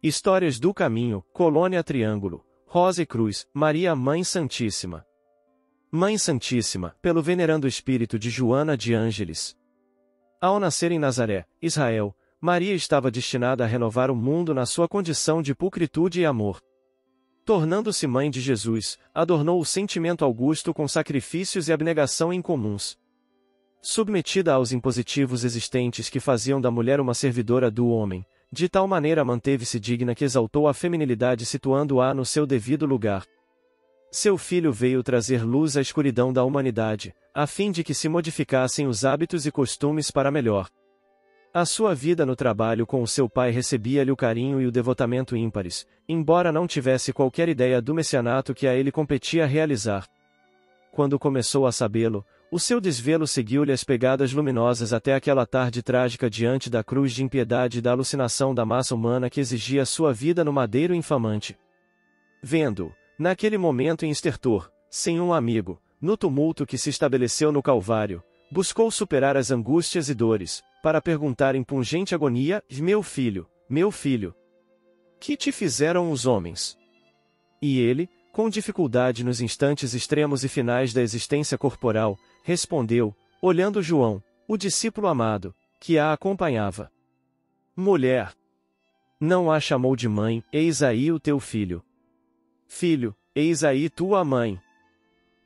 Histórias do Caminho, Colônia Triângulo, Rosa e Cruz, Maria Mãe Santíssima. Mãe Santíssima, pelo venerando espírito de Joana de Ângeles. Ao nascer em Nazaré, Israel, Maria estava destinada a renovar o mundo na sua condição de pulcritude e amor. Tornando-se mãe de Jesus, adornou o sentimento augusto com sacrifícios e abnegação incomuns. Submetida aos impositivos existentes que faziam da mulher uma servidora do homem, de tal maneira manteve-se digna que exaltou a feminilidade situando-a no seu devido lugar. Seu filho veio trazer luz à escuridão da humanidade, a fim de que se modificassem os hábitos e costumes para melhor. A sua vida no trabalho com o seu pai recebia-lhe o carinho e o devotamento ímpares, embora não tivesse qualquer ideia do messianato que a ele competia realizar. Quando começou a sabê-lo, o seu desvelo seguiu-lhe as pegadas luminosas até aquela tarde trágica diante da cruz de impiedade e da alucinação da massa humana que exigia sua vida no madeiro infamante. Vendo-o, naquele momento em estertor, sem um amigo, no tumulto que se estabeleceu no Calvário, buscou superar as angústias e dores, para perguntar em pungente agonia: meu filho, que te fizeram os homens? E ele, com dificuldade nos instantes extremos e finais da existência corporal, respondeu, olhando João, o discípulo amado, que a acompanhava: mulher, não a chamou de mãe, eis aí o teu filho. Filho, eis aí tua mãe.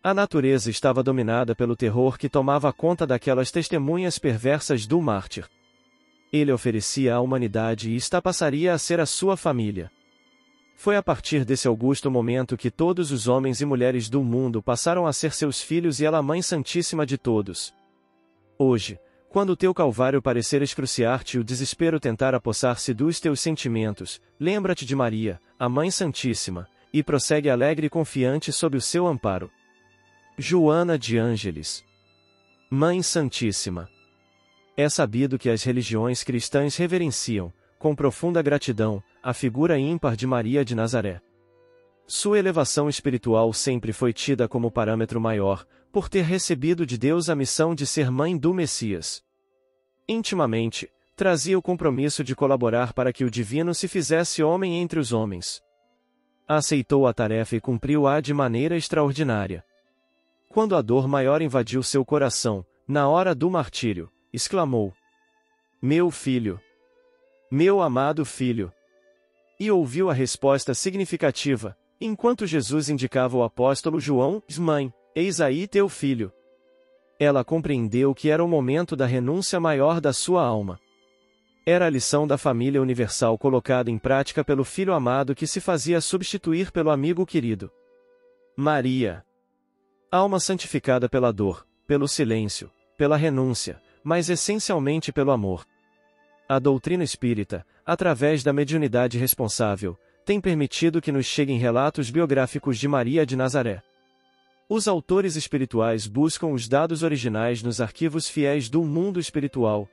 A natureza estava dominada pelo terror que tomava conta daquelas testemunhas perversas do mártir. Ele oferecia à humanidade e esta passaria a ser a sua família. Foi a partir desse augusto momento que todos os homens e mulheres do mundo passaram a ser seus filhos e ela a Mãe Santíssima de todos. Hoje, quando o teu calvário parecer excruciar-te e o desespero tentar apossar-se dos teus sentimentos, lembra-te de Maria, a Mãe Santíssima, e prossegue alegre e confiante sob o seu amparo. Joana de Ângeles. Mãe Santíssima. É sabido que as religiões cristãs reverenciam, com profunda gratidão, a figura ímpar de Maria de Nazaré. Sua elevação espiritual sempre foi tida como parâmetro maior, por ter recebido de Deus a missão de ser mãe do Messias. Intimamente, trazia o compromisso de colaborar para que o divino se fizesse homem entre os homens. Aceitou a tarefa e cumpriu-a de maneira extraordinária. Quando a dor maior invadiu seu coração, na hora do martírio, exclamou: meu filho! Meu amado filho! E ouviu a resposta significativa, enquanto Jesus indicava o apóstolo João: mãe, eis aí teu filho. Ela compreendeu que era o momento da renúncia maior da sua alma. Era a lição da família universal colocada em prática pelo filho amado que se fazia substituir pelo amigo querido. Maria. Alma santificada pela dor, pelo silêncio, pela renúncia, mas essencialmente pelo amor. A doutrina espírita, através da mediunidade responsável, tem permitido que nos cheguem relatos biográficos de Maria de Nazaré. Os autores espirituais buscam os dados originais nos arquivos fiéis do mundo espiritual.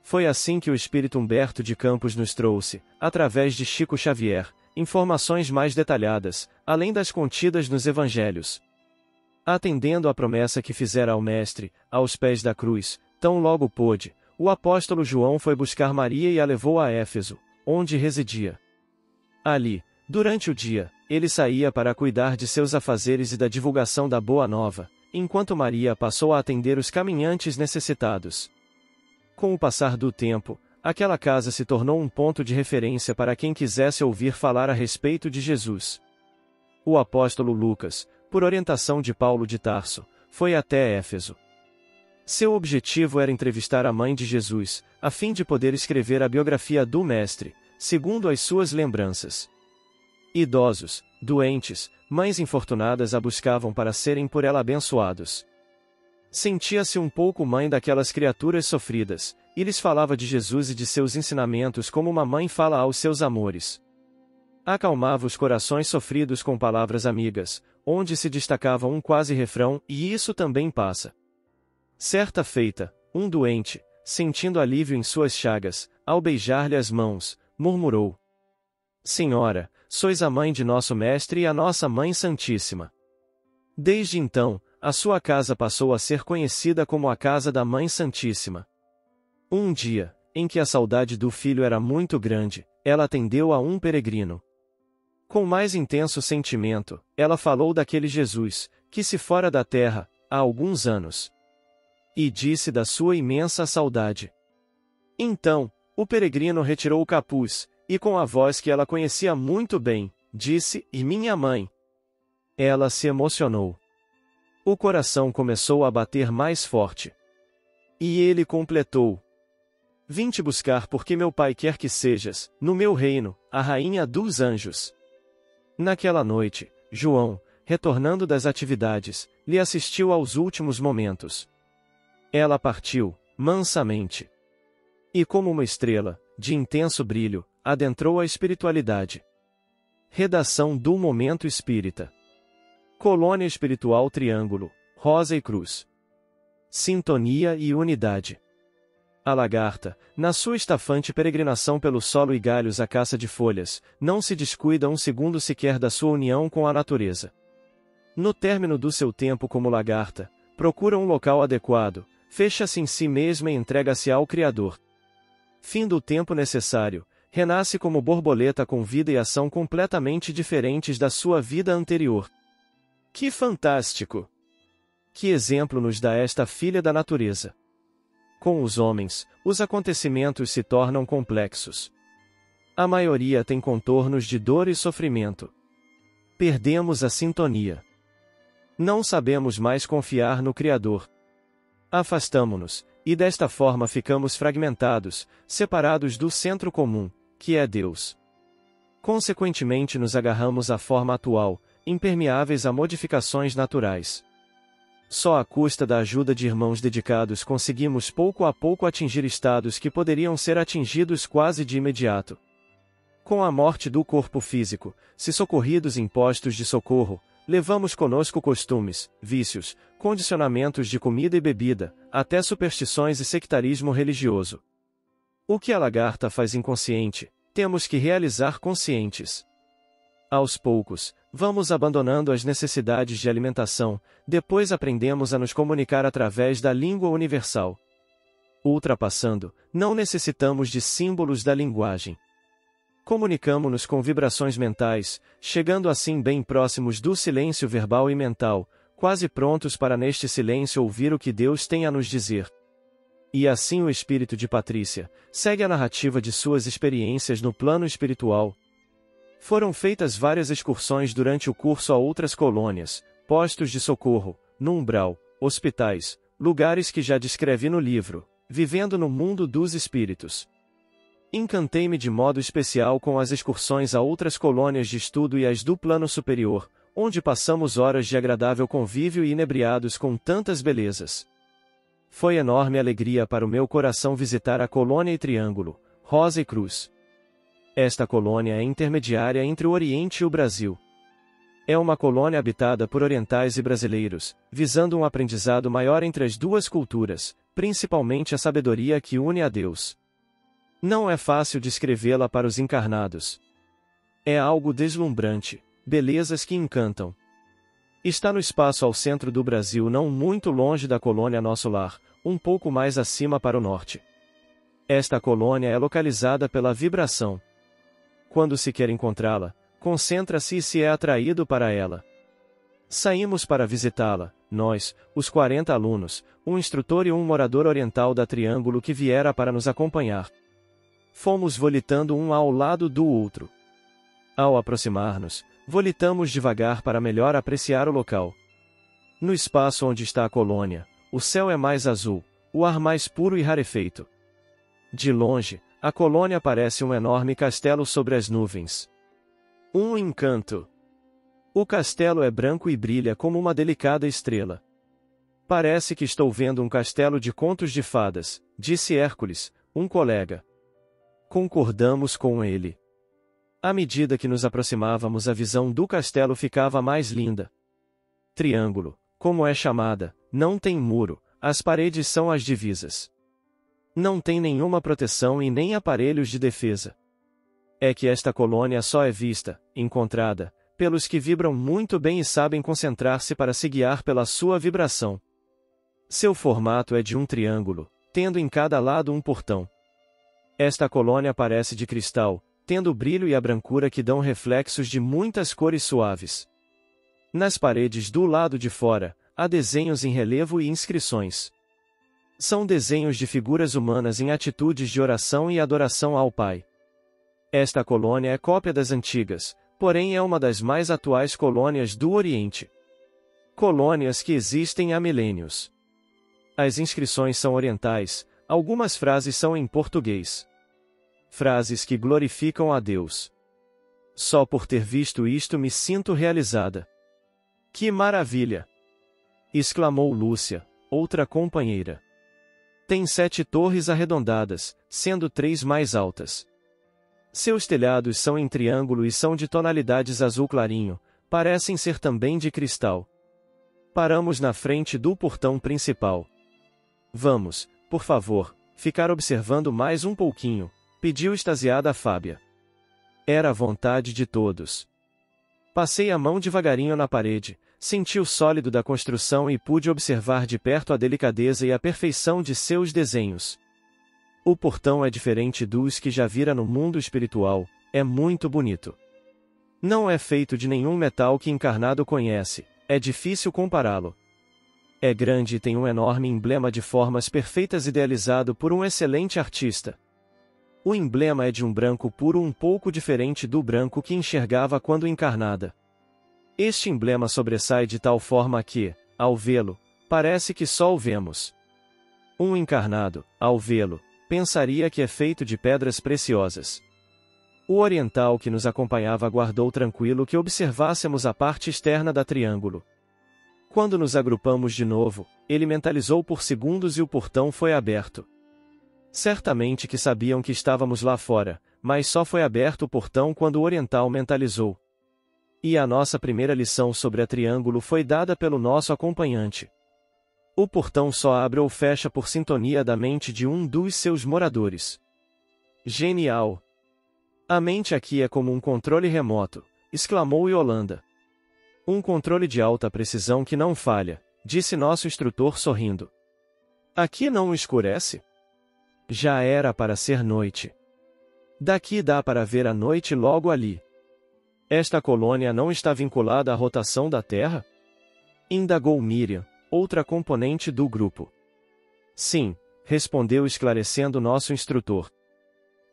Foi assim que o espírito Humberto de Campos nos trouxe, através de Chico Xavier, informações mais detalhadas, além das contidas nos evangelhos. Atendendo à promessa que fizera ao Mestre, aos pés da cruz, tão logo pôde, o apóstolo João foi buscar Maria e a levou a Éfeso, onde residia. Ali, durante o dia, ele saía para cuidar de seus afazeres e da divulgação da Boa Nova, enquanto Maria passou a atender os caminhantes necessitados. Com o passar do tempo, aquela casa se tornou um ponto de referência para quem quisesse ouvir falar a respeito de Jesus. O apóstolo Lucas, por orientação de Paulo de Tarso, foi até Éfeso. Seu objetivo era entrevistar a mãe de Jesus, a fim de poder escrever a biografia do Mestre, segundo as suas lembranças. Idosos, doentes, mães infortunadas a buscavam para serem por ela abençoados. Sentia-se um pouco mãe daquelas criaturas sofridas, e lhes falava de Jesus e de seus ensinamentos como uma mãe fala aos seus amores. Acalmava os corações sofridos com palavras amigas, onde se destacava um quase refrão: e isso também passa. Certa feita, um doente, sentindo alívio em suas chagas, ao beijar-lhe as mãos, murmurou: Senhora, sois a mãe de nosso Mestre e a nossa Mãe Santíssima. Desde então, a sua casa passou a ser conhecida como a Casa da Mãe Santíssima. Um dia, em que a saudade do filho era muito grande, ela atendeu a um peregrino. Com mais intenso sentimento, ela falou daquele Jesus, que se fora da terra, há alguns anos. E disse da sua imensa saudade. Então, o peregrino retirou o capuz, e com a voz que ela conhecia muito bem, disse: "E minha mãe?" Ela se emocionou. O coração começou a bater mais forte. E ele completou: "Vim te buscar porque meu pai quer que sejas, no meu reino, a rainha dos anjos." Naquela noite, João, retornando das atividades, lhe assistiu aos últimos momentos. Ela partiu, mansamente. E como uma estrela, de intenso brilho, adentrou a espiritualidade. Redação do Momento Espírita. Colônia Espiritual Triângulo, Rosa e Cruz. Sintonia e unidade. A lagarta, na sua estafante peregrinação pelo solo e galhos à caça de folhas, não se descuida um segundo sequer da sua união com a natureza. No término do seu tempo como lagarta, procura um local adequado, fecha-se em si mesma e entrega-se ao Criador. Fim do tempo necessário, renasce como borboleta com vida e ação completamente diferentes da sua vida anterior. Que fantástico! Que exemplo nos dá esta filha da natureza! Com os homens, os acontecimentos se tornam complexos. A maioria tem contornos de dor e sofrimento. Perdemos a sintonia. Não sabemos mais confiar no Criador. Afastamo-nos, e desta forma ficamos fragmentados, separados do centro comum, que é Deus. Consequentemente nos agarramos à forma atual, impermeáveis a modificações naturais. Só à custa da ajuda de irmãos dedicados conseguimos pouco a pouco atingir estados que poderiam ser atingidos quase de imediato. Com a morte do corpo físico, se socorridos em postos de socorro, levamos conosco costumes, vícios, condicionamentos de comida e bebida, até superstições e sectarismo religioso. O que a lagarta faz inconsciente, temos que realizar conscientes. Aos poucos, vamos abandonando as necessidades de alimentação, depois aprendemos a nos comunicar através da língua universal. Ultrapassando, não necessitamos de símbolos da linguagem. Comunicamo-nos com vibrações mentais, chegando assim bem próximos do silêncio verbal e mental, quase prontos para neste silêncio ouvir o que Deus tem a nos dizer. E assim o espírito de Patrícia segue a narrativa de suas experiências no plano espiritual. Foram feitas várias excursões durante o curso a outras colônias, postos de socorro, no umbral, hospitais, lugares que já descrevi no livro, Vivendo no Mundo dos Espíritos. Encantei-me de modo especial com as excursões a outras colônias de estudo e as do plano superior, onde passamos horas de agradável convívio e inebriados com tantas belezas. Foi enorme alegria para o meu coração visitar a colônia e Triângulo, Rosa e Cruz. Esta colônia é intermediária entre o Oriente e o Brasil. É uma colônia habitada por orientais e brasileiros, visando um aprendizado maior entre as duas culturas, principalmente a sabedoria que une a Deus. Não é fácil descrevê-la para os encarnados. É algo deslumbrante, belezas que encantam. Está no espaço ao centro do Brasil, não muito longe da colônia Nosso Lar, um pouco mais acima para o norte. Esta colônia é localizada pela vibração. Quando se quer encontrá-la, concentra-se e se é atraído para ela. Saímos para visitá-la, nós, os 40 alunos, um instrutor e um morador oriental da Triângulo que viera para nos acompanhar. Fomos volitando um ao lado do outro. Ao aproximar-nos, volitamos devagar para melhor apreciar o local. No espaço onde está a colônia, o céu é mais azul, o ar mais puro e rarefeito. De longe, a colônia parece um enorme castelo sobre as nuvens. Um encanto. O castelo é branco e brilha como uma delicada estrela. Parece que estou vendo um castelo de contos de fadas, disse Hércules, um colega. Concordamos com ele. À medida que nos aproximávamos, a visão do castelo ficava mais linda. Triângulo, como é chamada, não tem muro, as paredes são as divisas. Não tem nenhuma proteção e nem aparelhos de defesa. É que esta colônia só é vista, encontrada, pelos que vibram muito bem e sabem concentrar-se para se guiar pela sua vibração. Seu formato é de um triângulo, tendo em cada lado um portão. Esta colônia parece de cristal, tendo o brilho e a brancura que dão reflexos de muitas cores suaves. Nas paredes do lado de fora, há desenhos em relevo e inscrições. São desenhos de figuras humanas em atitudes de oração e adoração ao Pai. Esta colônia é cópia das antigas, porém é uma das mais atuais colônias do Oriente. Colônias que existem há milênios. As inscrições são orientais, algumas frases são em português. Frases que glorificam a Deus. Só por ter visto isto me sinto realizada. Que maravilha! Exclamou Lúcia, outra companheira. Tem 7 torres arredondadas, sendo 3 mais altas. Seus telhados são em triângulo e são de tonalidades azul clarinho, parecem ser também de cristal. Paramos na frente do portão principal. Vamos, por favor, ficar observando mais um pouquinho, pediu extasiada Fábia. Era a vontade de todos. Passei a mão devagarinho na parede, senti o sólido da construção e pude observar de perto a delicadeza e a perfeição de seus desenhos. O portão é diferente dos que já vira no mundo espiritual, é muito bonito. Não é feito de nenhum metal que encarnado conhece, é difícil compará-lo. É grande e tem um enorme emblema de formas perfeitas idealizado por um excelente artista. O emblema é de um branco puro um pouco diferente do branco que enxergava quando encarnada. Este emblema sobressai de tal forma que, ao vê-lo, parece que só o vemos. Um encarnado, ao vê-lo, pensaria que é feito de pedras preciosas. O oriental que nos acompanhava aguardou tranquilo que observássemos a parte externa da triângulo. Quando nos agrupamos de novo, ele mentalizou por segundos e o portão foi aberto. Certamente que sabiam que estávamos lá fora, mas só foi aberto o portão quando o oriental mentalizou. E a nossa primeira lição sobre a triângulo foi dada pelo nosso acompanhante. O portão só abre ou fecha por sintonia da mente de um dos seus moradores. Genial! A mente aqui é como um controle remoto, exclamou Yolanda. Um controle de alta precisão que não falha, disse nosso instrutor sorrindo. Aqui não escurece? Já era para ser noite. Daqui dá para ver a noite logo ali. Esta colônia não está vinculada à rotação da Terra? Indagou Miriam, outra componente do grupo. Sim, respondeu esclarecendo nosso instrutor.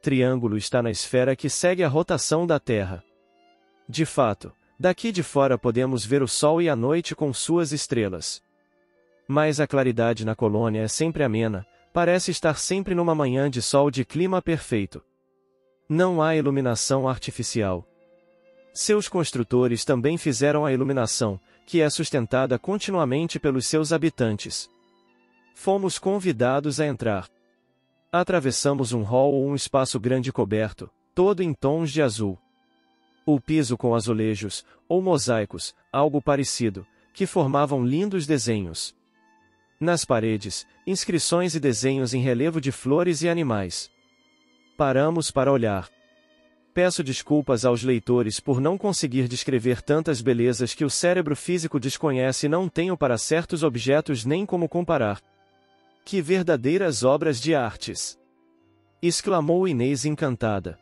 Triângulo está na esfera que segue a rotação da Terra. De fato, daqui de fora podemos ver o Sol e a noite com suas estrelas. Mas a claridade na colônia é sempre amena, parece estar sempre numa manhã de sol de clima perfeito. Não há iluminação artificial. Seus construtores também fizeram a iluminação, que é sustentada continuamente pelos seus habitantes. Fomos convidados a entrar. Atravessamos um hall ou um espaço grande coberto, todo em tons de azul. O piso com azulejos, ou mosaicos, algo parecido, que formavam lindos desenhos. Nas paredes, inscrições e desenhos em relevo de flores e animais. Paramos para olhar. Peço desculpas aos leitores por não conseguir descrever tantas belezas que o cérebro físico desconhece e não tenho para certos objetos nem como comparar. Que verdadeiras obras de artes! Exclamou Inês encantada.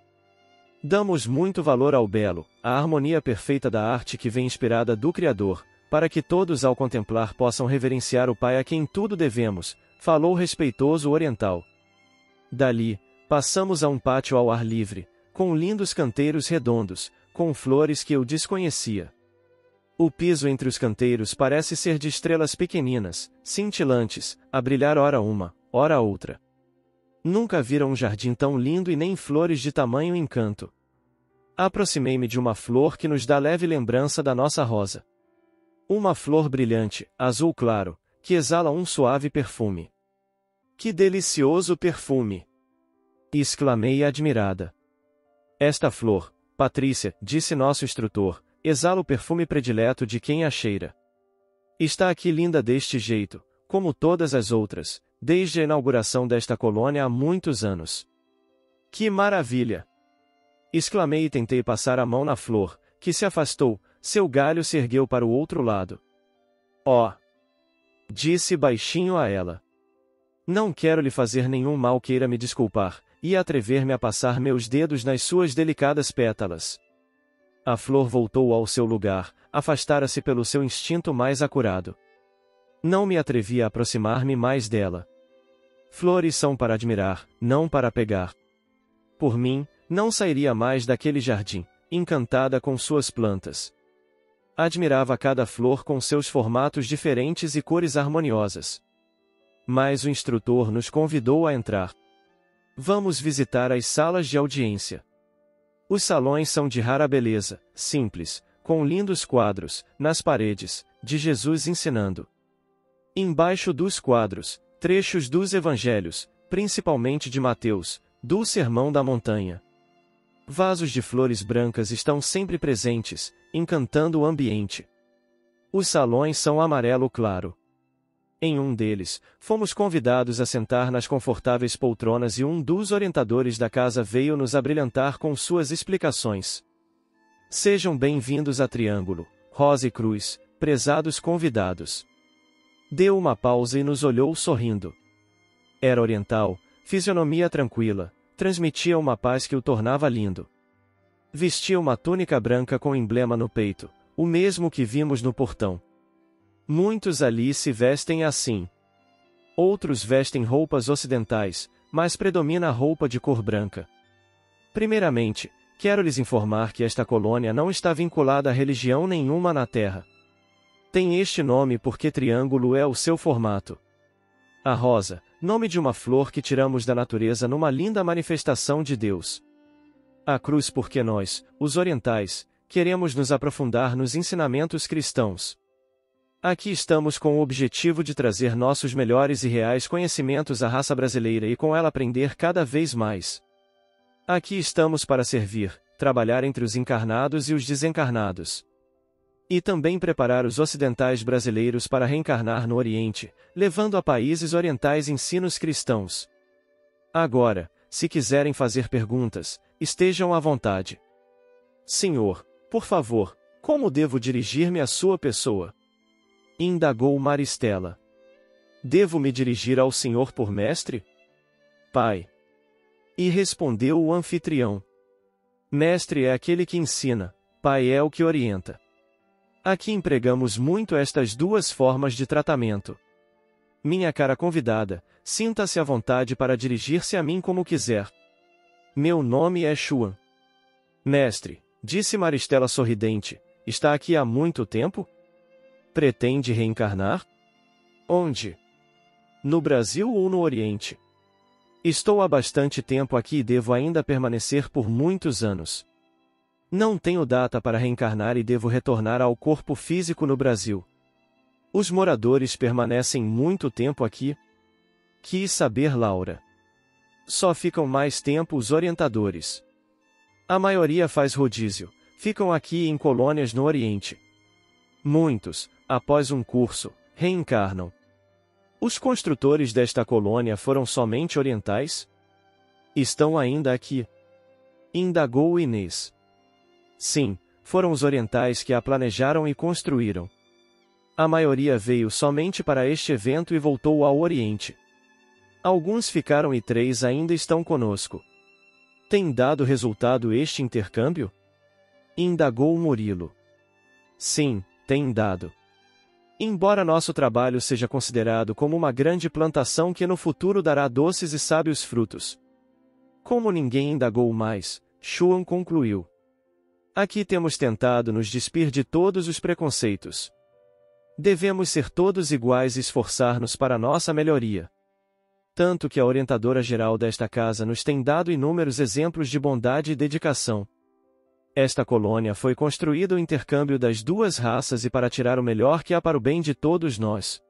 Damos muito valor ao belo, à harmonia perfeita da arte que vem inspirada do Criador, para que todos ao contemplar possam reverenciar o Pai a quem tudo devemos, falou respeitoso oriental. Dali, passamos a um pátio ao ar livre, com lindos canteiros redondos, com flores que eu desconhecia. O piso entre os canteiros parece ser de estrelas pequeninas, cintilantes, a brilhar ora uma, ora outra. Nunca viram um jardim tão lindo e nem flores de tamanho encanto. Aproximei-me de uma flor que nos dá leve lembrança da nossa rosa. Uma flor brilhante, azul claro, que exala um suave perfume. Que delicioso perfume! Exclamei admirada. Esta flor, Patrícia, disse nosso instrutor, exala o perfume predileto de quem a cheira. Está aqui linda deste jeito, como todas as outras, desde a inauguração desta colônia há muitos anos. Que maravilha! Exclamei e tentei passar a mão na flor, que se afastou, seu galho se ergueu para o outro lado. Oh! Disse baixinho a ela. Não quero lhe fazer nenhum mal, queira me desculpar, e atrever-me a passar meus dedos nas suas delicadas pétalas. A flor voltou ao seu lugar, afastara-se pelo seu instinto mais acurado. Não me atrevi a aproximar-me mais dela. Flores são para admirar, não para pegar. Por mim, não sairia mais daquele jardim, encantada com suas plantas. Admirava cada flor com seus formatos diferentes e cores harmoniosas. Mas o instrutor nos convidou a entrar. Vamos visitar as salas de audiência. Os salões são de rara beleza, simples, com lindos quadros, nas paredes, de Jesus ensinando. Embaixo dos quadros, trechos dos evangelhos, principalmente de Mateus, do Sermão da Montanha. Vasos de flores brancas estão sempre presentes, encantando o ambiente. Os salões são amarelo claro. Em um deles, fomos convidados a sentar nas confortáveis poltronas e um dos orientadores da casa veio nos abrilhantar com suas explicações. Sejam bem-vindos a Triângulo, Rosa e Cruz, prezados convidados. Deu uma pausa e nos olhou sorrindo. Era oriental, fisionomia tranquila, transmitia uma paz que o tornava lindo. Vestia uma túnica branca com emblema no peito, o mesmo que vimos no portão. Muitos ali se vestem assim. Outros vestem roupas ocidentais, mas predomina a roupa de cor branca. Primeiramente, quero lhes informar que esta colônia não está vinculada a religião nenhuma na Terra. Tem este nome porque triângulo é o seu formato. A rosa, nome de uma flor que tiramos da natureza numa linda manifestação de Deus. A cruz porque nós, os orientais, queremos nos aprofundar nos ensinamentos cristãos. Aqui estamos com o objetivo de trazer nossos melhores e reais conhecimentos à raça brasileira e com ela aprender cada vez mais. Aqui estamos para servir, trabalhar entre os encarnados e os desencarnados. E também preparar os ocidentais brasileiros para reencarnar no Oriente, levando a países orientais ensinos cristãos. Agora, se quiserem fazer perguntas, estejam à vontade. Senhor, por favor, como devo dirigir-me à sua pessoa? Indagou Maristela. Devo me dirigir ao senhor por mestre? Pai. E respondeu o anfitrião. Mestre é aquele que ensina, pai é o que orienta. Aqui empregamos muito estas duas formas de tratamento. Minha cara convidada, sinta-se à vontade para dirigir-se a mim como quiser. Meu nome é Xuan. Mestre, disse Maristela sorridente, está aqui há muito tempo? Pretende reencarnar? Onde? No Brasil ou no Oriente? Estou há bastante tempo aqui e devo ainda permanecer por muitos anos. Não tenho data para reencarnar e devo retornar ao corpo físico no Brasil. Os moradores permanecem muito tempo aqui? Quis saber Laura. Só ficam mais tempo os orientadores. A maioria faz rodízio, ficam aqui em colônias no Oriente. Muitos, após um curso, reencarnam. Os construtores desta colônia foram somente orientais? Estão ainda aqui? Indagou Inês. Sim, foram os orientais que a planejaram e construíram. A maioria veio somente para este evento e voltou ao Oriente. Alguns ficaram e 3 ainda estão conosco. Tem dado resultado este intercâmbio? Indagou Murilo. Sim, tem dado. Embora nosso trabalho seja considerado como uma grande plantação que no futuro dará doces e sábios frutos. Como ninguém indagou mais, Xuan concluiu. Aqui temos tentado nos despir de todos os preconceitos. Devemos ser todos iguais e esforçar-nos para nossa melhoria. Tanto que a orientadora geral desta casa nos tem dado inúmeros exemplos de bondade e dedicação. Esta colônia foi construída o intercâmbio das duas raças e para tirar o melhor que há para o bem de todos nós.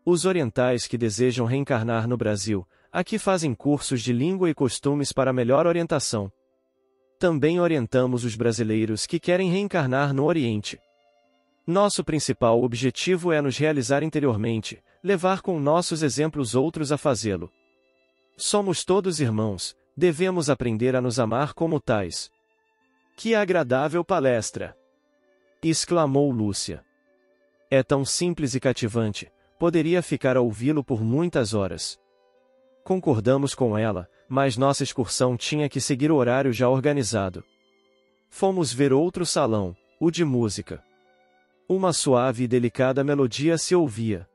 Os orientais que desejam reencarnar no Brasil, aqui fazem cursos de língua e costumes para melhor orientação. Também orientamos os brasileiros que querem reencarnar no Oriente. Nosso principal objetivo é nos realizar interiormente, levar com nossos exemplos outros a fazê-lo. Somos todos irmãos, devemos aprender a nos amar como tais. Que agradável palestra! Exclamou Lúcia. É tão simples e cativante, poderia ficar a ouvi-lo por muitas horas. Concordamos com ela, mas nossa excursão tinha que seguir o horário já organizado. Fomos ver outro salão, o de música. Uma suave e delicada melodia se ouvia.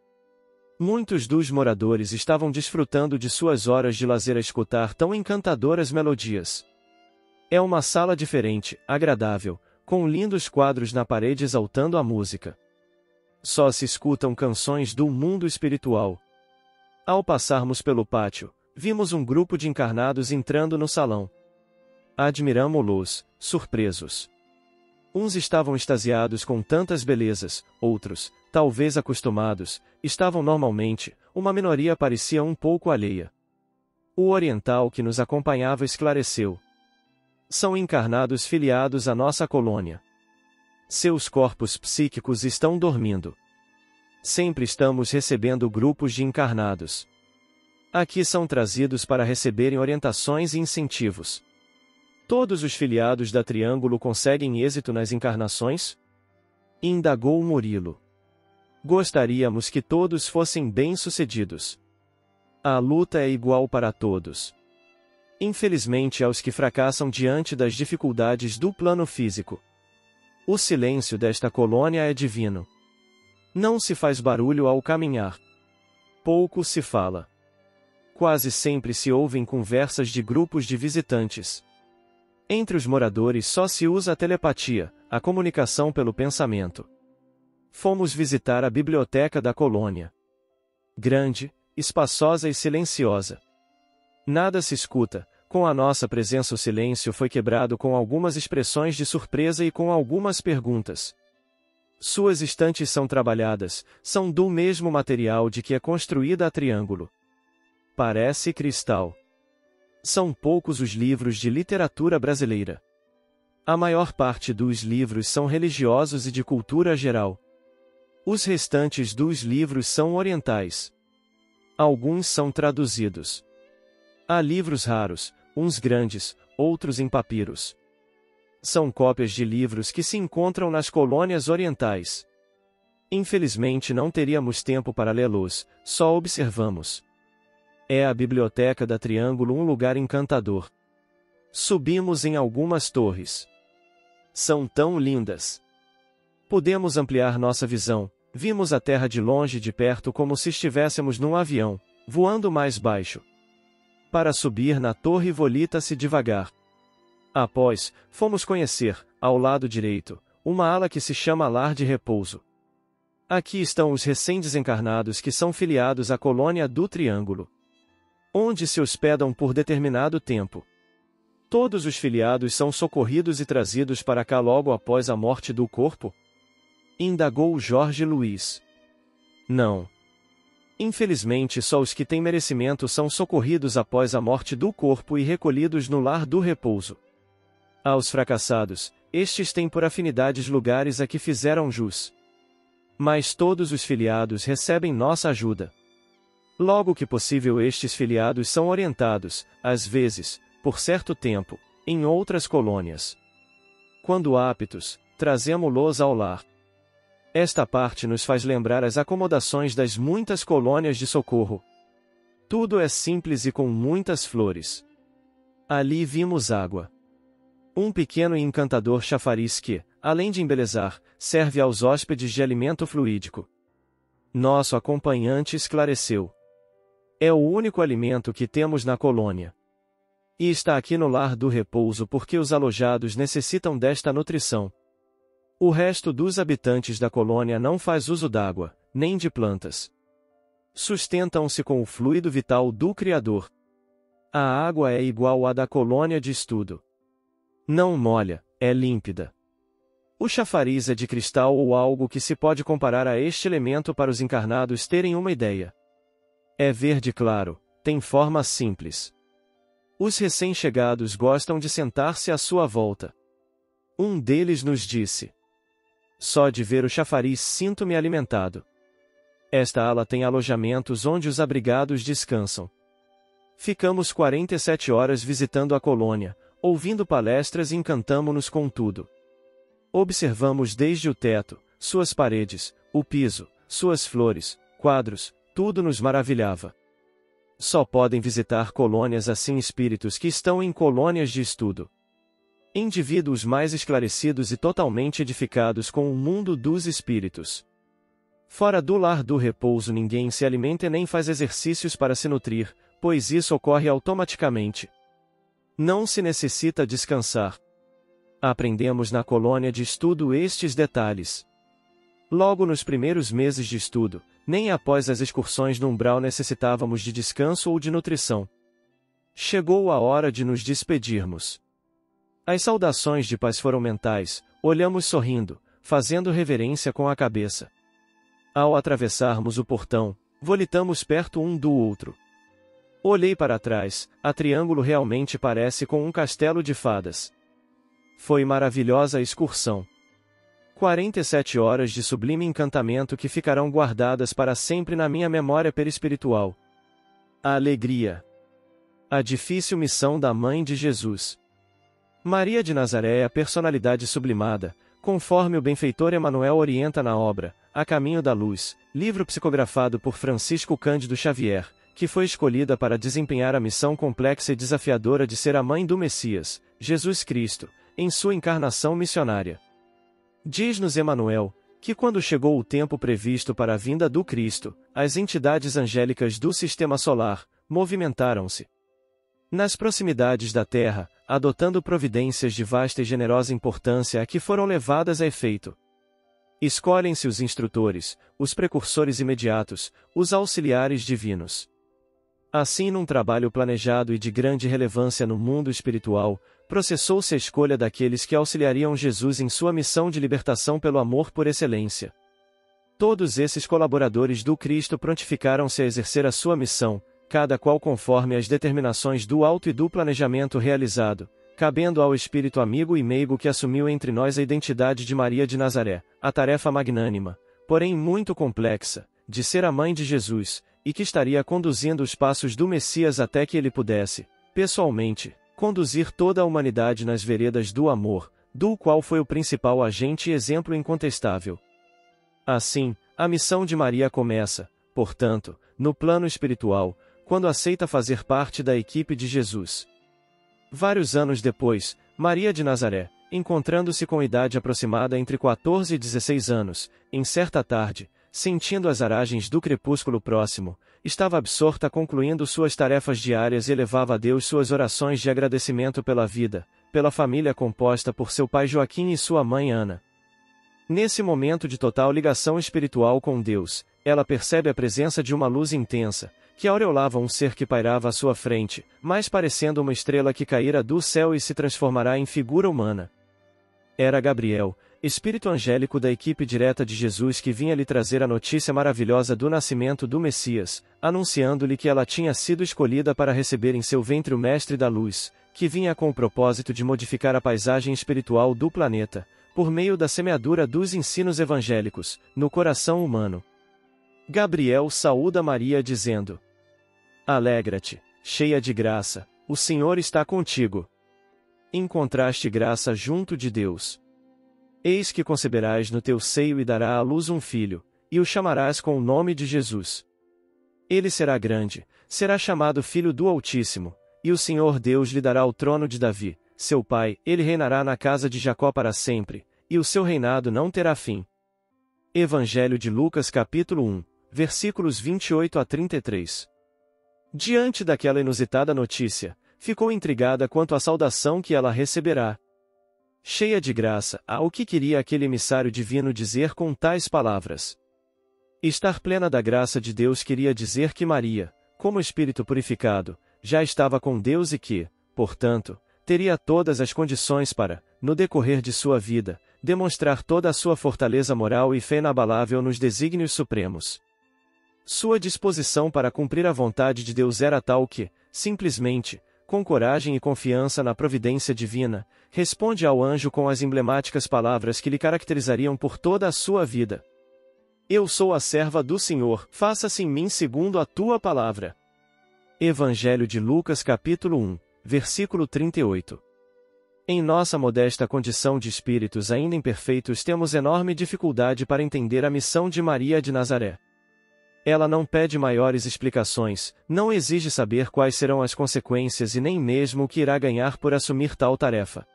Muitos dos moradores estavam desfrutando de suas horas de lazer a escutar tão encantadoras melodias. É uma sala diferente, agradável, com lindos quadros na parede exaltando a música. Só se escutam canções do mundo espiritual. Ao passarmos pelo pátio, vimos um grupo de encarnados entrando no salão. Admiramo-los, surpresos. Uns estavam extasiados com tantas belezas, outros, talvez acostumados, estavam normalmente, uma minoria parecia um pouco alheia. O oriental que nos acompanhava esclareceu. São encarnados filiados à nossa colônia. Seus corpos psíquicos estão dormindo. Sempre estamos recebendo grupos de encarnados. Aqui são trazidos para receberem orientações e incentivos. Todos os filiados da Triângulo conseguem êxito nas encarnações? Indagou Murilo. Gostaríamos que todos fossem bem-sucedidos. A luta é igual para todos. Infelizmente aos que fracassam diante das dificuldades do plano físico. O silêncio desta colônia é divino. Não se faz barulho ao caminhar. Pouco se fala. Quase sempre se ouvem conversas de grupos de visitantes. Entre os moradores só se usa a telepatia, a comunicação pelo pensamento. Fomos visitar a biblioteca da colônia. Grande, espaçosa e silenciosa. Nada se escuta, com a nossa presença o silêncio foi quebrado com algumas expressões de surpresa e com algumas perguntas. Suas estantes são trabalhadas, são do mesmo material de que é construída a Triângulo. Parece cristal. São poucos os livros de literatura brasileira. A maior parte dos livros são religiosos e de cultura geral. Os restantes dos livros são orientais. Alguns são traduzidos. Há livros raros, uns grandes, outros em papiros. São cópias de livros que se encontram nas colônias orientais. Infelizmente não teríamos tempo para lê-los, só observamos. É a biblioteca da Triângulo um lugar encantador. Subimos em algumas torres. São tão lindas. Podemos ampliar nossa visão, vimos a terra de longe e de perto como se estivéssemos num avião, voando mais baixo. Para subir na torre volita-se devagar. Após, fomos conhecer, ao lado direito, uma ala que se chama Lar de Repouso. Aqui estão os recém-desencarnados que são filiados à colônia do Triângulo, onde se hospedam por determinado tempo. Todos os filiados são socorridos e trazidos para cá logo após a morte do corpo? Indagou Jorge Luiz. Não. Infelizmente só os que têm merecimento são socorridos após a morte do corpo e recolhidos no lar do repouso. Aos fracassados, estes têm por afinidades lugares a que fizeram jus. Mas todos os filiados recebem nossa ajuda. Logo que possível estes filiados são orientados, às vezes, por certo tempo, em outras colônias. Quando aptos, trazemo-los ao lar. Esta parte nos faz lembrar as acomodações das muitas colônias de socorro. Tudo é simples e com muitas flores. Ali vimos água. Um pequeno e encantador chafariz que, além de embelezar, serve aos hóspedes de alimento fluídico. Nosso acompanhante esclareceu. É o único alimento que temos na colônia. E está aqui no lar do repouso porque os alojados necessitam desta nutrição. O resto dos habitantes da colônia não faz uso d'água, nem de plantas. Sustentam-se com o fluido vital do Criador. A água é igual à da colônia de estudo. Não molha, é límpida. O chafariz é de cristal ou algo que se pode comparar a este elemento para os encarnados terem uma ideia. É verde claro, tem forma simples. Os recém-chegados gostam de sentar-se à sua volta. Um deles nos disse: só de ver o chafariz sinto-me alimentado. Esta ala tem alojamentos onde os abrigados descansam. Ficamos 47 horas visitando a colônia, ouvindo palestras e encantamo-nos com tudo. Observamos desde o teto, suas paredes, o piso, suas flores, quadros, tudo nos maravilhava. Só podem visitar colônias assim espíritos que estão em colônias de estudo. Indivíduos mais esclarecidos e totalmente edificados com o mundo dos espíritos. Fora do lar do repouso ninguém se alimenta e nem faz exercícios para se nutrir, pois isso ocorre automaticamente. Não se necessita descansar. Aprendemos na colônia de estudo estes detalhes. Logo nos primeiros meses de estudo, nem após as excursões no umbral necessitávamos de descanso ou de nutrição. Chegou a hora de nos despedirmos. As saudações de paz foram mentais, olhamos sorrindo, fazendo reverência com a cabeça. Ao atravessarmos o portão, volitamos perto um do outro. Olhei para trás, a Triângulo realmente parece com um castelo de fadas. Foi maravilhosa a excursão. 47 horas de sublime encantamento que ficarão guardadas para sempre na minha memória perispiritual. A alegria. A difícil missão da Mãe de Jesus. Maria de Nazaré é a personalidade sublimada, conforme o benfeitor Emmanuel orienta na obra A Caminho da Luz, livro psicografado por Francisco Cândido Xavier, que foi escolhida para desempenhar a missão complexa e desafiadora de ser a mãe do Messias, Jesus Cristo, em sua encarnação missionária. Diz-nos Emmanuel, que quando chegou o tempo previsto para a vinda do Cristo, as entidades angélicas do sistema solar movimentaram-se nas proximidades da Terra, adotando providências de vasta e generosa importância a que foram levadas a efeito. Escolhem-se os instrutores, os precursores imediatos, os auxiliares divinos. Assim, num trabalho planejado e de grande relevância no mundo espiritual, processou-se a escolha daqueles que auxiliariam Jesus em sua missão de libertação pelo amor por excelência. Todos esses colaboradores do Cristo prontificaram-se a exercer a sua missão, cada qual conforme as determinações do alto e do planejamento realizado, cabendo ao Espírito amigo e meigo que assumiu entre nós a identidade de Maria de Nazaré, a tarefa magnânima, porém muito complexa, de ser a mãe de Jesus, e que estaria conduzindo os passos do Messias até que ele pudesse, pessoalmente, conduzir toda a humanidade nas veredas do amor, do qual foi o principal agente e exemplo incontestável. Assim, a missão de Maria começa, portanto, no plano espiritual, quando aceita fazer parte da equipe de Jesus. Vários anos depois, Maria de Nazaré, encontrando-se com idade aproximada entre 14 e 16 anos, em certa tarde, sentindo as aragens do crepúsculo próximo, estava absorta concluindo suas tarefas diárias e elevava a Deus suas orações de agradecimento pela vida, pela família composta por seu pai Joaquim e sua mãe Ana. Nesse momento de total ligação espiritual com Deus, ela percebe a presença de uma luz intensa, que aureolava um ser que pairava à sua frente, mais parecendo uma estrela que caíra do céu e se transformará em figura humana. Era Gabriel, espírito angélico da equipe direta de Jesus que vinha lhe trazer a notícia maravilhosa do nascimento do Messias, anunciando-lhe que ela tinha sido escolhida para receber em seu ventre o Mestre da Luz, que vinha com o propósito de modificar a paisagem espiritual do planeta, por meio da semeadura dos ensinos evangélicos, no coração humano. Gabriel saúda Maria dizendo: Alegra-te, cheia de graça, o Senhor está contigo. Encontraste graça junto de Deus. Eis que conceberás no teu seio e dará à luz um filho, e o chamarás com o nome de Jesus. Ele será grande, será chamado Filho do Altíssimo, e o Senhor Deus lhe dará o trono de Davi, seu pai, ele reinará na casa de Jacó para sempre, e o seu reinado não terá fim. Evangelho de Lucas capítulo 1, versículos 28 a 33. Diante daquela inusitada notícia, ficou intrigada quanto à saudação que ela receberá. Cheia de graça, o que queria aquele emissário divino dizer com tais palavras? Estar plena da graça de Deus queria dizer que Maria, como espírito purificado, já estava com Deus e que, portanto, teria todas as condições para, no decorrer de sua vida, demonstrar toda a sua fortaleza moral e fé inabalável nos desígnios supremos. Sua disposição para cumprir a vontade de Deus era tal que, simplesmente, com coragem e confiança na providência divina, responde ao anjo com as emblemáticas palavras que lhe caracterizariam por toda a sua vida. Eu sou a serva do Senhor, faça-se em mim segundo a tua palavra. Evangelho de Lucas capítulo 1, versículo 38. Em nossa modesta condição de espíritos ainda imperfeitos temos enorme dificuldade para entender a missão de Maria de Nazaré. Ela não pede maiores explicações, não exige saber quais serão as consequências e nem mesmo o que irá ganhar por assumir tal tarefa.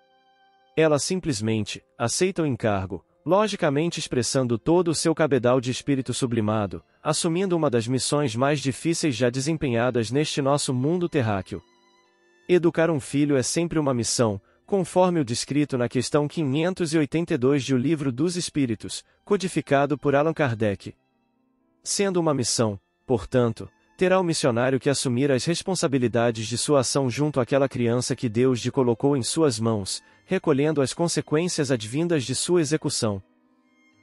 Ela simplesmente aceita o encargo, logicamente expressando todo o seu cabedal de espírito sublimado, assumindo uma das missões mais difíceis já desempenhadas neste nosso mundo terráqueo. Educar um filho é sempre uma missão, conforme o descrito na questão 582 de O Livro dos Espíritos, codificado por Allan Kardec. Sendo uma missão, portanto, terá o missionário que assumir as responsabilidades de sua ação junto àquela criança que Deus lhe colocou em suas mãos, recolhendo as consequências advindas de sua execução.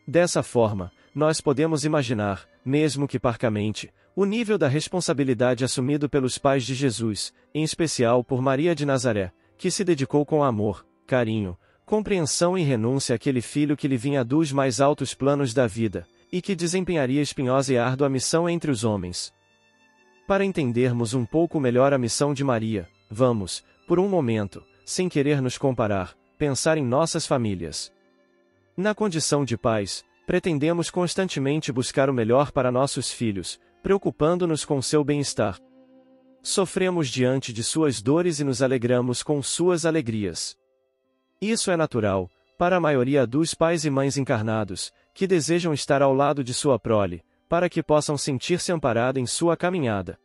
Dessa forma, nós podemos imaginar, mesmo que parcamente, o nível da responsabilidade assumido pelos pais de Jesus, em especial por Maria de Nazaré, que se dedicou com amor, carinho, compreensão e renúncia àquele filho que lhe vinha dos mais altos planos da vida, e que desempenharia espinhosa e árdua missão entre os homens. Para entendermos um pouco melhor a missão de Maria, vamos, por um momento, sem querer nos comparar, pensar em nossas famílias. Na condição de pais, pretendemos constantemente buscar o melhor para nossos filhos, preocupando-nos com seu bem-estar. Sofremos diante de suas dores e nos alegramos com suas alegrias. Isso é natural, para a maioria dos pais e mães encarnados, que desejam estar ao lado de sua prole, para que possam sentir-se amparados em sua caminhada.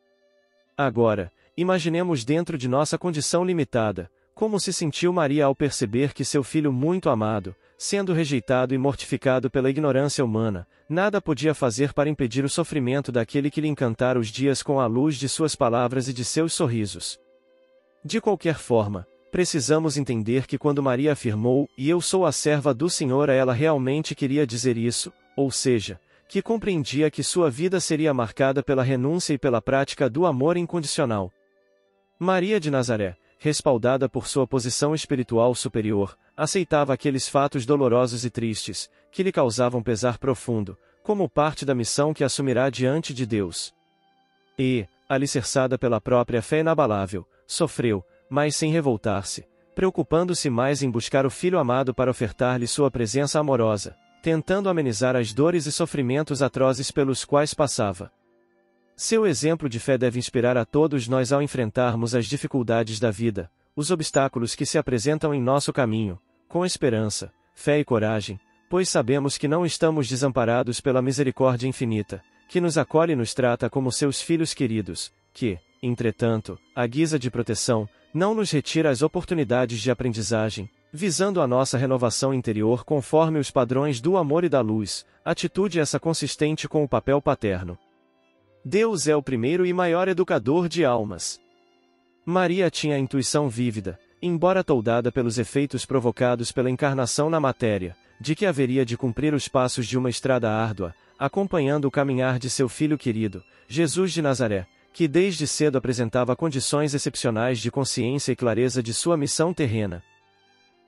Agora, imaginemos dentro de nossa condição limitada, como se sentiu Maria ao perceber que seu filho muito amado, sendo rejeitado e mortificado pela ignorância humana, nada podia fazer para impedir o sofrimento daquele que lhe encantara os dias com a luz de suas palavras e de seus sorrisos. De qualquer forma, precisamos entender que quando Maria afirmou, "E eu sou a serva do Senhor", ela realmente queria dizer isso, ou seja, que compreendia que sua vida seria marcada pela renúncia e pela prática do amor incondicional. Maria de Nazaré, respaldada por sua posição espiritual superior, aceitava aqueles fatos dolorosos e tristes, que lhe causavam pesar profundo, como parte da missão que assumirá diante de Deus. E, alicerçada pela própria fé inabalável, sofreu, mas sem revoltar-se, preocupando-se mais em buscar o Filho amado para ofertar-lhe sua presença amorosa, tentando amenizar as dores e sofrimentos atrozes pelos quais passava. Seu exemplo de fé deve inspirar a todos nós ao enfrentarmos as dificuldades da vida, os obstáculos que se apresentam em nosso caminho, com esperança, fé e coragem, pois sabemos que não estamos desamparados pela misericórdia infinita, que nos acolhe e nos trata como seus filhos queridos, que, entretanto, à guisa de proteção, não nos retira as oportunidades de aprendizagem, visando a nossa renovação interior conforme os padrões do amor e da luz, atitude essa consistente com o papel paterno. Deus é o primeiro e maior educador de almas. Maria tinha a intuição vívida, embora toldada pelos efeitos provocados pela encarnação na matéria, de que haveria de cumprir os passos de uma estrada árdua, acompanhando o caminhar de seu filho querido, Jesus de Nazaré, que desde cedo apresentava condições excepcionais de consciência e clareza de sua missão terrena.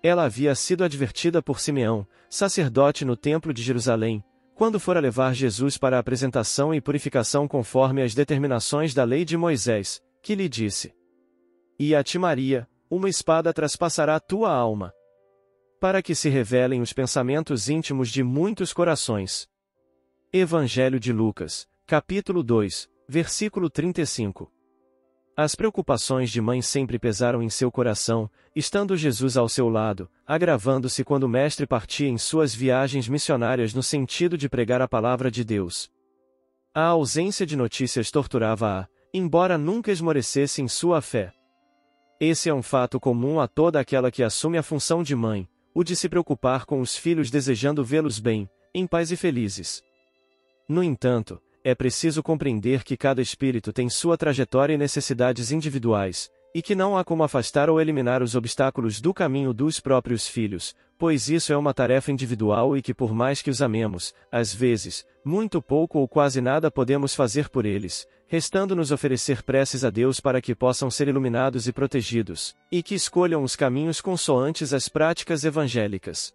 Ela havia sido advertida por Simeão, sacerdote no Templo de Jerusalém, quando fora levar Jesus para a apresentação e purificação conforme as determinações da lei de Moisés, que lhe disse: "E a ti, Maria, uma espada traspassará tua alma", para que se revelem os pensamentos íntimos de muitos corações. Evangelho de Lucas, capítulo 2, versículo 35. As preocupações de mãe sempre pesaram em seu coração, estando Jesus ao seu lado, agravando-se quando o mestre partia em suas viagens missionárias no sentido de pregar a palavra de Deus. A ausência de notícias torturava-a, embora nunca esmorecesse em sua fé. Esse é um fato comum a toda aquela que assume a função de mãe, o de se preocupar com os filhos desejando vê-los bem, em paz e felizes. No entanto, é preciso compreender que cada espírito tem sua trajetória e necessidades individuais, e que não há como afastar ou eliminar os obstáculos do caminho dos próprios filhos, pois isso é uma tarefa individual e que por mais que os amemos, às vezes, muito pouco ou quase nada podemos fazer por eles, restando-nos oferecer preces a Deus para que possam ser iluminados e protegidos, e que escolham os caminhos consoantes às práticas evangélicas.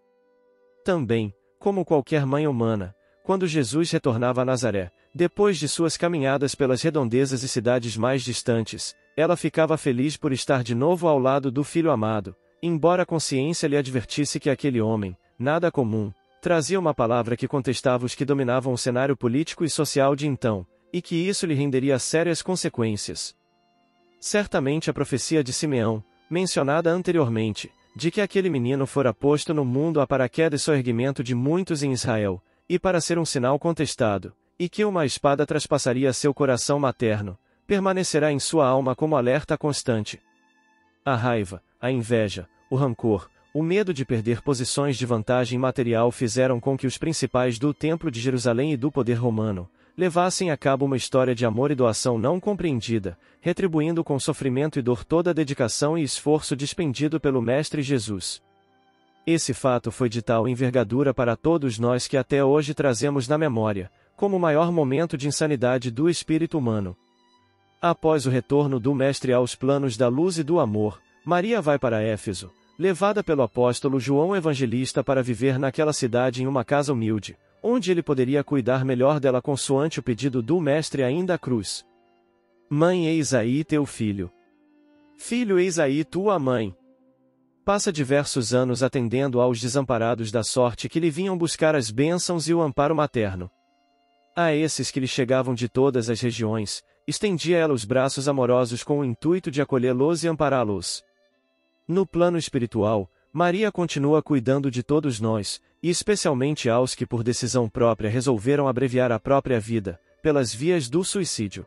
Também, como qualquer mãe humana, quando Jesus retornava a Nazaré, depois de suas caminhadas pelas redondezas e cidades mais distantes, ela ficava feliz por estar de novo ao lado do filho amado, embora a consciência lhe advertisse que aquele homem, nada comum, trazia uma palavra que contestava os que dominavam o cenário político e social de então, e que isso lhe renderia sérias consequências. Certamente a profecia de Simeão, mencionada anteriormente, de que aquele menino fora posto no mundo para a queda e soerguimento de muitos em Israel, e para ser um sinal contestado, e que uma espada traspassaria seu coração materno, permanecerá em sua alma como alerta constante. A raiva, a inveja, o rancor, o medo de perder posições de vantagem material fizeram com que os principais do Templo de Jerusalém e do poder romano levassem a cabo uma história de amor e doação não compreendida, retribuindo com sofrimento e dor toda a dedicação e esforço despendido pelo Mestre Jesus. Esse fato foi de tal envergadura para todos nós que até hoje trazemos na memória, como o maior momento de insanidade do espírito humano. Após o retorno do Mestre aos planos da luz e do amor, Maria vai para Éfeso, levada pelo apóstolo João Evangelista para viver naquela cidade em uma casa humilde, onde ele poderia cuidar melhor dela consoante o pedido do Mestre ainda à cruz. Mãe, eis aí teu filho. Filho, eis aí tua mãe. Passa diversos anos atendendo aos desamparados da sorte que lhe vinham buscar as bênçãos e o amparo materno. A esses que lhe chegavam de todas as regiões, estendia ela os braços amorosos com o intuito de acolhê-los e ampará-los. No plano espiritual, Maria continua cuidando de todos nós, e especialmente aos que por decisão própria resolveram abreviar a própria vida, pelas vias do suicídio.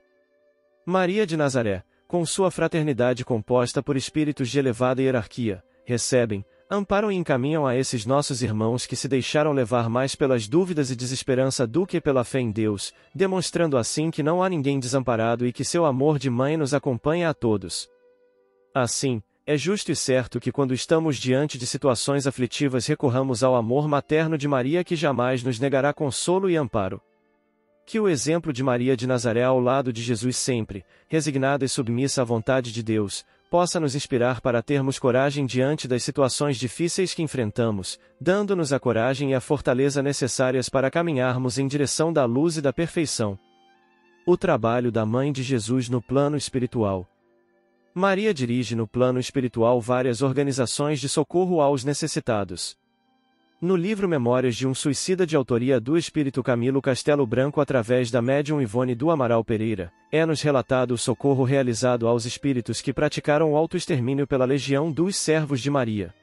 Maria de Nazaré, com sua fraternidade composta por espíritos de elevada hierarquia, recebem, amparam e encaminham a esses nossos irmãos que se deixaram levar mais pelas dúvidas e desesperança do que pela fé em Deus, demonstrando assim que não há ninguém desamparado e que seu amor de mãe nos acompanha a todos. Assim, é justo e certo que quando estamos diante de situações aflitivas recorramos ao amor materno de Maria que jamais nos negará consolo e amparo. Que o exemplo de Maria de Nazaré ao lado de Jesus sempre, resignada e submissa à vontade de Deus, possa nos inspirar para termos coragem diante das situações difíceis que enfrentamos, dando-nos a coragem e a fortaleza necessárias para caminharmos em direção da luz e da perfeição. O trabalho da Mãe de Jesus no plano espiritual. Maria dirige no plano espiritual várias organizações de socorro aos necessitados. No livro Memórias de um Suicida de autoria do espírito Camilo Castelo Branco através da médium Ivone do Amaral Pereira, é-nos relatado o socorro realizado aos espíritos que praticaram o autoextermínio pela Legião dos Servos de Maria.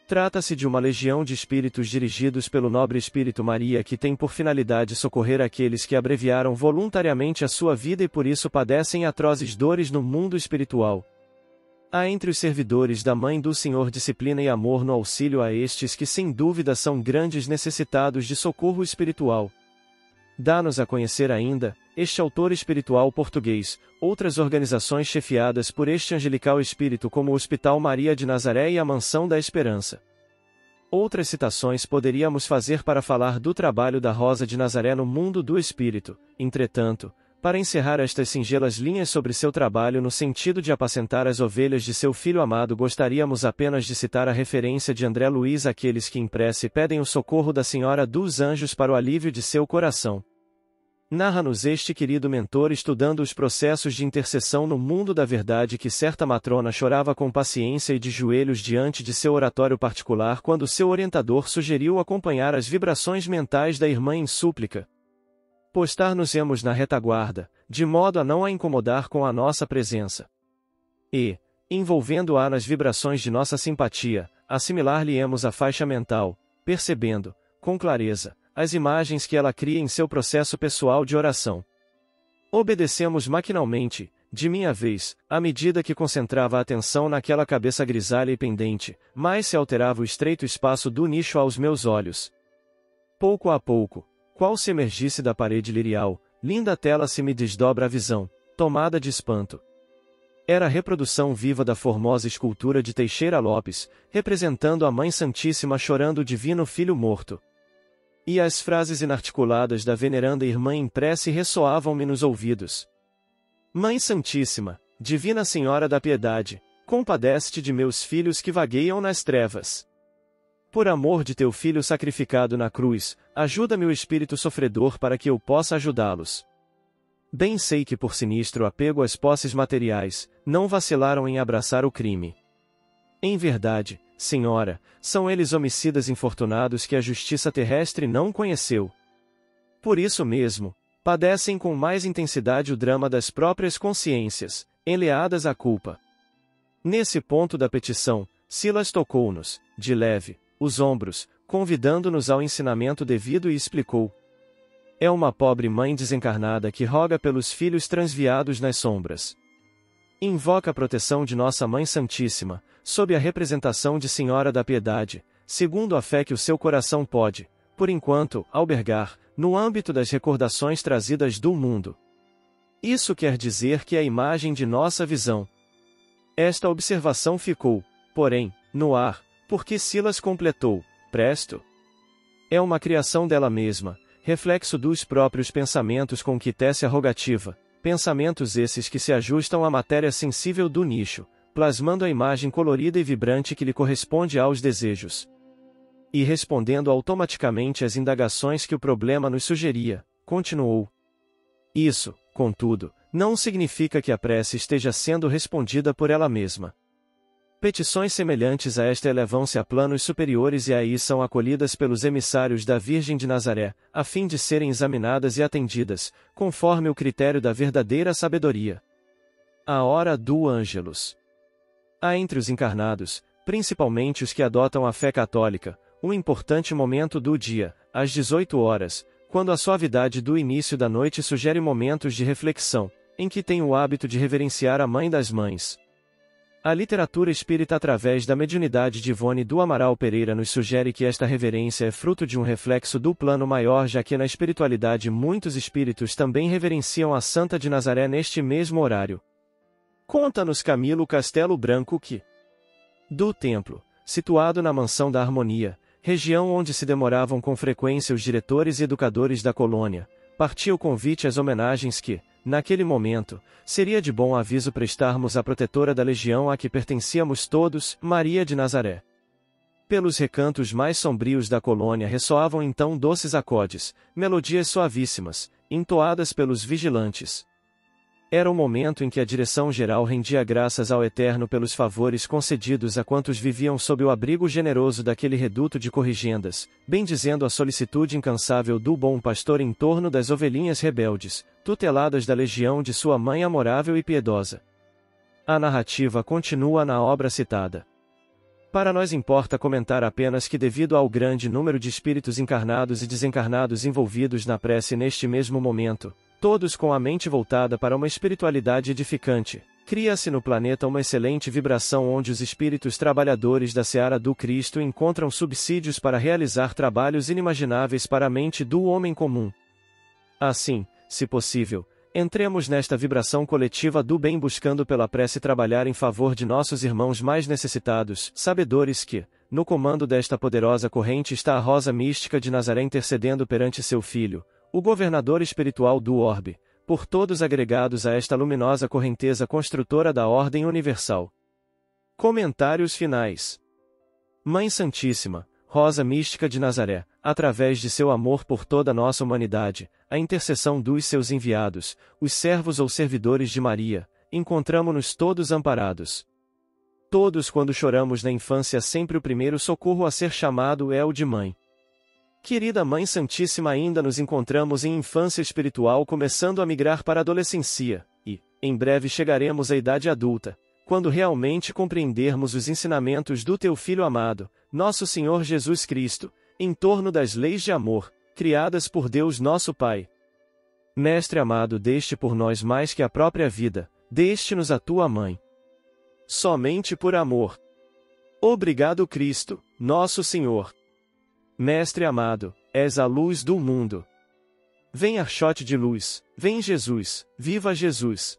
Trata-se de uma legião de espíritos dirigidos pelo nobre espírito Maria que tem por finalidade socorrer aqueles que abreviaram voluntariamente a sua vida e por isso padecem atrozes dores no mundo espiritual. Há entre os servidores da Mãe do Senhor disciplina e amor no auxílio a estes que sem dúvida são grandes necessitados de socorro espiritual. Dá-nos a conhecer ainda, este autor espiritual português, outras organizações chefiadas por este angelical espírito como o Hospital Maria de Nazaré e a Mansão da Esperança. Outras citações poderíamos fazer para falar do trabalho da Rosa de Nazaré no mundo do espírito, entretanto, para encerrar estas singelas linhas sobre seu trabalho no sentido de apacentar as ovelhas de seu filho amado gostaríamos apenas de citar a referência de André Luiz àqueles que em prece pedem o socorro da Senhora dos Anjos para o alívio de seu coração. Narra-nos este querido mentor estudando os processos de intercessão no mundo da verdade que certa matrona chorava com paciência e de joelhos diante de seu oratório particular quando seu orientador sugeriu acompanhar as vibrações mentais da irmã em súplica. Postar-nos-emos na retaguarda, de modo a não a incomodar com a nossa presença. E, envolvendo-a nas vibrações de nossa simpatia, assimilar-lhe-emos a faixa mental, percebendo, com clareza, as imagens que ela cria em seu processo pessoal de oração. Obedecemos maquinalmente, de minha vez, à medida que concentrava a atenção naquela cabeça grisalha e pendente, mais se alterava o estreito espaço do nicho aos meus olhos. Pouco a pouco, qual se emergisse da parede lirial, linda tela se me desdobra a visão, tomada de espanto. Era a reprodução viva da formosa escultura de Teixeira Lopes, representando a Mãe Santíssima chorando o divino Filho morto. E as frases inarticuladas da veneranda irmã em prece ressoavam-me nos ouvidos. Mãe Santíssima, Divina Senhora da Piedade, compadece-te de meus filhos que vagueiam nas trevas. Por amor de teu Filho sacrificado na cruz, ajuda-me o espírito sofredor para que eu possa ajudá-los. Bem sei que por sinistro apego às posses materiais, não vacilaram em abraçar o crime. Em verdade, Senhora, são eles homicidas infortunados que a justiça terrestre não conheceu. Por isso mesmo, padecem com mais intensidade o drama das próprias consciências, enleadas à culpa. Nesse ponto da petição, Silas tocou-nos, de leve, os ombros, convidando-nos ao ensinamento devido e explicou: é uma pobre mãe desencarnada que roga pelos filhos transviados nas sombras. Invoca a proteção de Nossa Mãe Santíssima, sob a representação de Senhora da Piedade, segundo a fé que o seu coração pode, por enquanto, albergar, no âmbito das recordações trazidas do mundo. Isso quer dizer que é a imagem de nossa visão. Esta observação ficou, porém, no ar, porque Silas completou: presto. É uma criação dela mesma, reflexo dos próprios pensamentos com que tece a rogativa, pensamentos esses que se ajustam à matéria sensível do nicho, plasmando a imagem colorida e vibrante que lhe corresponde aos desejos. E respondendo automaticamente às indagações que o problema nos sugeria, continuou: isso, contudo, não significa que a prece esteja sendo respondida por ela mesma. Petições semelhantes a esta elevam-se a planos superiores e aí são acolhidas pelos emissários da Virgem de Nazaré, a fim de serem examinadas e atendidas, conforme o critério da verdadeira sabedoria. A hora do Ângelus. Há entre os encarnados, principalmente os que adotam a fé católica, um importante momento do dia, às 18 horas, quando a suavidade do início da noite sugere momentos de reflexão, em que tem o hábito de reverenciar a Mãe das Mães. A literatura espírita através da mediunidade de Ivone do Amaral Pereira nos sugere que esta reverência é fruto de um reflexo do plano maior, já que na espiritualidade muitos espíritos também reverenciam a Santa de Nazaré neste mesmo horário. Conta-nos Camilo Castelo Branco que, do templo, situado na Mansão da Harmonia, região onde se demoravam com frequência os diretores e educadores da colônia, partia o convite às homenagens que, naquele momento, seria de bom aviso prestarmos à protetora da legião a que pertencíamos todos, Maria de Nazaré. Pelos recantos mais sombrios da colônia ressoavam então doces acordes, melodias suavíssimas, entoadas pelos vigilantes. Era o momento em que a direção-geral rendia graças ao Eterno pelos favores concedidos a quantos viviam sob o abrigo generoso daquele reduto de corrigendas, bendizendo a solicitude incansável do bom pastor em torno das ovelhinhas rebeldes, tuteladas da legião de sua mãe amorável e piedosa. A narrativa continua na obra citada. Para nós importa comentar apenas que, devido ao grande número de espíritos encarnados e desencarnados envolvidos na prece neste mesmo momento, todos com a mente voltada para uma espiritualidade edificante, cria-se no planeta uma excelente vibração onde os espíritos trabalhadores da seara do Cristo encontram subsídios para realizar trabalhos inimagináveis para a mente do homem comum. Assim, se possível, entremos nesta vibração coletiva do bem buscando pela prece trabalhar em favor de nossos irmãos mais necessitados, sabedores que, no comando desta poderosa corrente está a Rosa Mística de Nazaré intercedendo perante seu Filho, o governador espiritual do orbe, por todos agregados a esta luminosa correnteza construtora da ordem universal. Comentários finais. Mãe Santíssima, Rosa Mística de Nazaré, através de seu amor por toda a nossa humanidade, a intercessão dos seus enviados, os servos ou servidores de Maria, encontramo-nos todos amparados. Todos quando choramos na infância sempre o primeiro socorro a ser chamado é o de mãe. Querida Mãe Santíssima, ainda nos encontramos em infância espiritual começando a migrar para a adolescência, e, em breve chegaremos à idade adulta, quando realmente compreendermos os ensinamentos do Teu Filho amado, nosso Senhor Jesus Cristo, em torno das leis de amor, criadas por Deus nosso Pai. Mestre amado, deste por nós mais que a própria vida, deste-nos a Tua Mãe. Somente por amor. Obrigado Cristo, nosso Senhor. Mestre amado, és a luz do mundo. Vem archote de luz, vem Jesus, viva Jesus.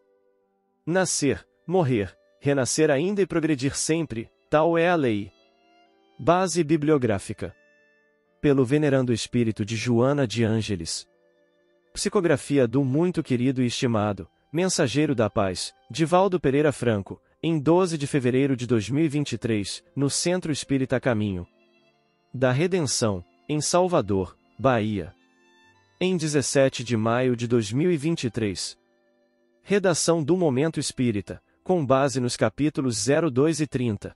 Nascer, morrer, renascer ainda e progredir sempre, tal é a lei. Base bibliográfica. Pelo venerando espírito de Joana de Ângeles. Psicografia do muito querido e estimado, mensageiro da paz, Divaldo Pereira Franco, em 12 de fevereiro de 2023, no Centro Espírita Caminho da Redenção, em Salvador, Bahia. Em 17 de maio de 2023. Redação do Momento Espírita, com base nos capítulos 02 e 30.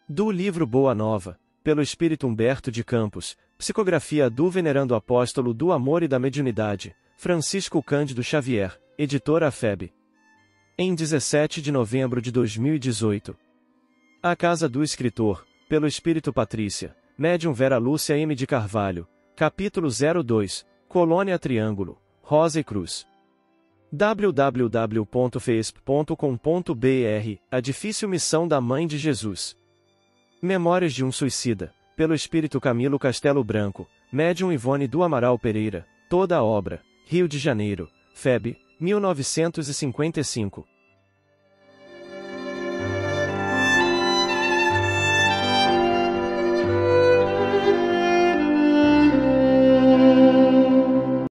Do livro Boa Nova, pelo Espírito Humberto de Campos, psicografia do Venerando Apóstolo do Amor e da Mediunidade, Francisco Cândido Xavier, editora FEB. Em 17 de novembro de 2018. A Casa do Escritor, pelo Espírito Patrícia, médium Vera Lúcia M. de Carvalho, capítulo 02, Colônia Triângulo, Rosa e Cruz. www.feesp.com.br, A difícil missão da Mãe de Jesus. Memórias de um Suicida, pelo Espírito Camilo Castelo Branco, médium Ivone do Amaral Pereira, toda a obra, Rio de Janeiro, FEB, 1955.